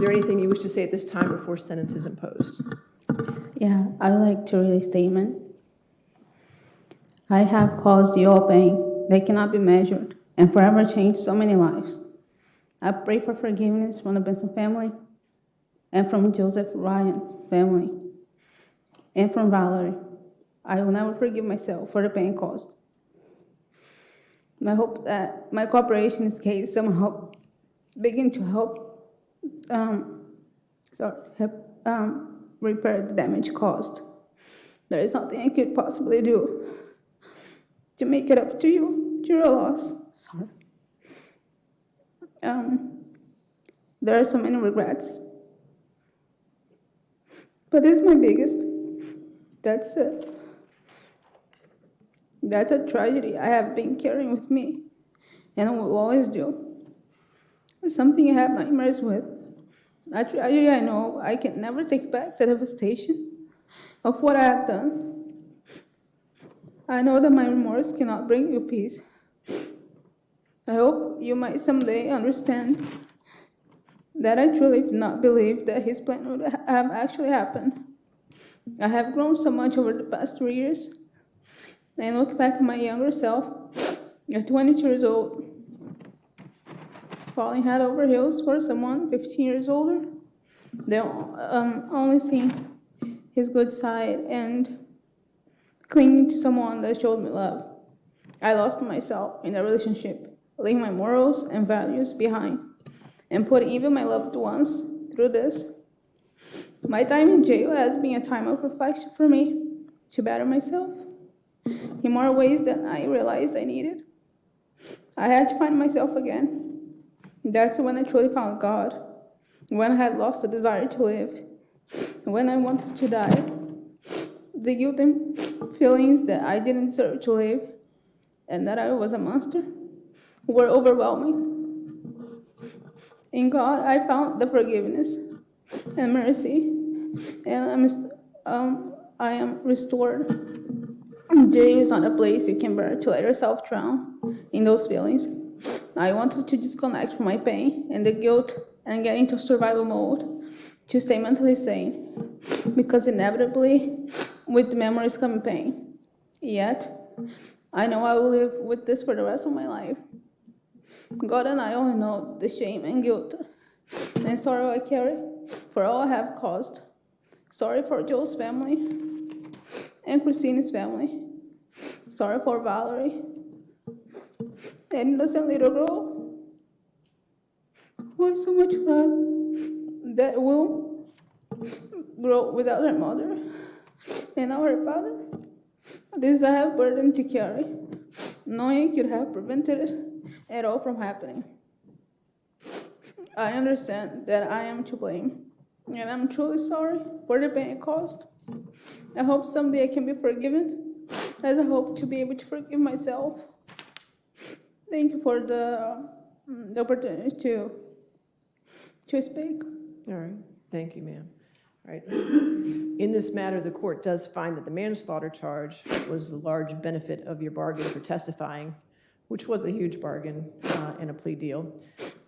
there anything you wish to say at this time before sentence is imposed? Yeah, I would like to read a statement. I have caused you all pain that cannot be measured and forever changed so many lives. I pray for forgiveness from the Benson family and from Joseph Ryan's family and from Valerie. I will never forgive myself for the pain caused. I hope that my cooperation in this case somehow begin to help repair the damage caused. There is nothing I could possibly do to make it up to you, to your loss. Sorry. There are so many regrets, but this is my biggest. That's it. That's a tragedy I have been carrying with me, and I will always do. It's something I have nightmares with. A tragedy I know I can never take back the devastation of what I have done. I know that my remorse cannot bring you peace. I hope you might someday understand that I truly do not believe that his plan would have actually happened. I have grown so much over the past 3 years. And look back at my younger self, at 22 years old, falling head over heels for someone 15 years older. They only seen his good side and clinging to someone that showed me love. I lost myself in a relationship, leaving my morals and values behind, and putting even my loved ones through this. My time in jail has been a time of reflection for me to better myself in more ways than I realized I needed. I had to find myself again. That's when I truly found God, when I had lost the desire to live, when I wanted to die. The guilt and feelings that I didn't deserve to live and that I was a monster were overwhelming. In God, I found the forgiveness and mercy, and I am restored. Jail is not a place you can bear to let yourself drown in those feelings. I wanted to disconnect from my pain and the guilt and get into survival mode to stay mentally sane, because inevitably, with the memories come pain. Yet, I know I will live with this for the rest of my life. God and I only know the shame and guilt and sorrow I carry for all I have caused. Sorry for Joe's family and Christine's family. Sorry for Valerie, an innocent little girl who has so much love that will grow without her mother and our father. This is a heavy burden to carry, knowing I could have prevented it at all from happening. I understand that I am to blame, and I'm truly sorry for the pain it caused. I hope someday I can be forgiven, as I hope to be able to forgive myself. Thank you for the opportunity to speak. All right. Thank you, ma'am. All right. In this matter, the court does find that the manslaughter charge was a large benefit of your bargain for testifying, which was a huge bargain in a plea deal.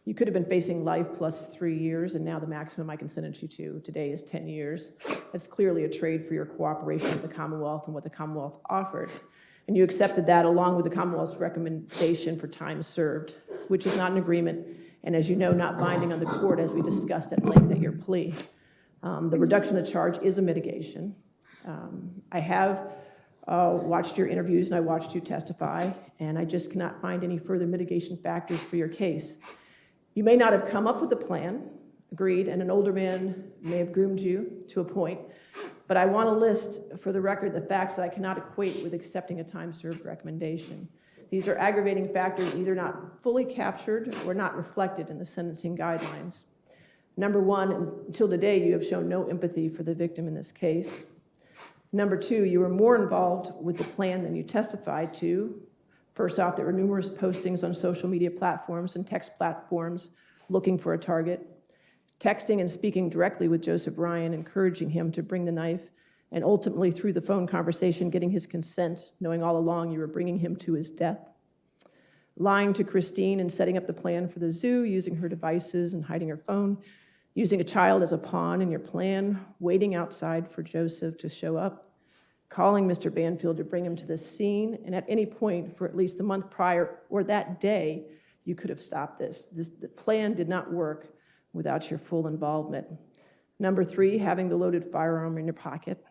You could have been facing life plus 3 years, and now the maximum I can sentence you to today is 10 years. That's clearly a trade for your cooperation with the Commonwealth and what the Commonwealth offered. And you accepted that along with the Commonwealth's recommendation for time served, which is not an agreement, and as you know, not binding on the court, as we discussed at length at your plea. The reduction of the charge is a mitigation. I have watched your interviews and I watched you testify, and I just cannot find any further mitigation factors for your case. You may not have come up with a plan, agreed, and an older man may have groomed you to a point, but I want to list for the record the facts that I cannot equate with accepting a time-served recommendation. These are aggravating factors either not fully captured or not reflected in the sentencing guidelines. Number one, until today, you have shown no empathy for the victim in this case. Number two, you were more involved with the plan than you testified to. First off, there were numerous postings on social media platforms and text platforms looking for a target, texting and speaking directly with Joseph Ryan, encouraging him to bring the knife, and ultimately through the phone conversation, getting his consent, knowing all along you were bringing him to his death. Lying to Christine and setting up the plan for the zoo, using her devices and hiding her phone, using a child as a pawn in your plan, waiting outside for Joseph to show up, calling Mr. Banfield to bring him to the scene, and at any point for at least the month prior or that day, you could have stopped this. The plan did not work without your full involvement. Number 3, having the loaded firearm in your pocket.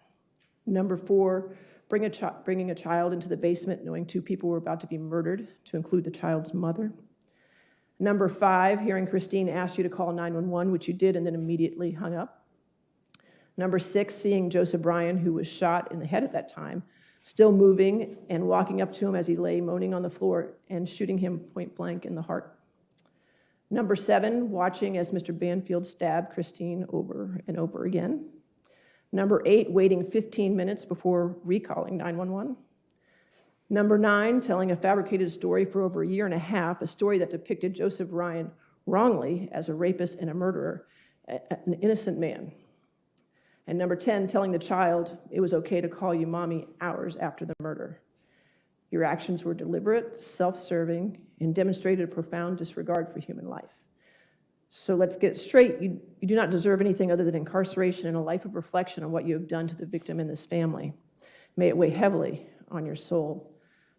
Number 4, bringing a child into the basement knowing 2 people were about to be murdered, to include the child's mother. Number 5, hearing Christine ask you to call 911, which you did and then immediately hung up. Number 6, seeing Joseph Bryan, who was shot in the head at that time, still moving and walking up to him as he lay moaning on the floor and shooting him point blank in the heart. Number 7, watching as Mr. Banfield stabbed Christine over and over again. Number 8, waiting 15 minutes before recalling 911. Number 9, telling a fabricated story for over a year and a half, a story that depicted Joseph Bryan wrongly as a rapist and a murderer, an innocent man. And number 10, telling the child it was okay to call you mommy hours after the murder. Your actions were deliberate, self-serving, and demonstrated a profound disregard for human life. So let's get it straight. You do not deserve anything other than incarceration and a life of reflection on what you have done to the victim and this family. May it weigh heavily on your soul.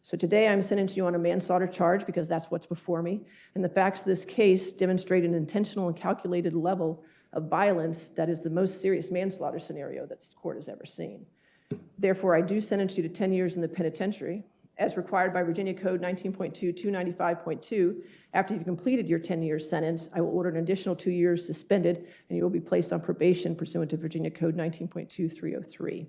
So today I'm sentencing you on a manslaughter charge because that's what's before me. And the facts of this case demonstrate an intentional and calculated level of violence that is the most serious manslaughter scenario that this court has ever seen. Therefore, I do sentence you to 10 years in the penitentiary, as required by Virginia Code 19.2, 295.2. After you've completed your 10-year sentence, I will order an additional 2 years suspended, and you will be placed on probation pursuant to Virginia Code 19.2, 303.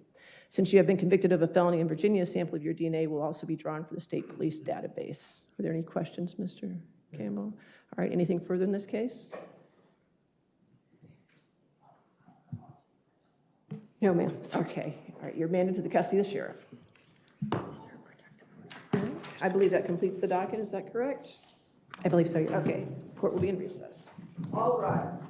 Since you have been convicted of a felony in Virginia, a sample of your DNA will also be drawn for the state police database. Are there any questions, Mr. Campbell? All right, anything further in this case? No, ma'am. Okay. All right, you're mandated to the custody of the sheriff. I believe that completes the docket. Is that correct? I believe so. Okay. Court will be in recess. All rise.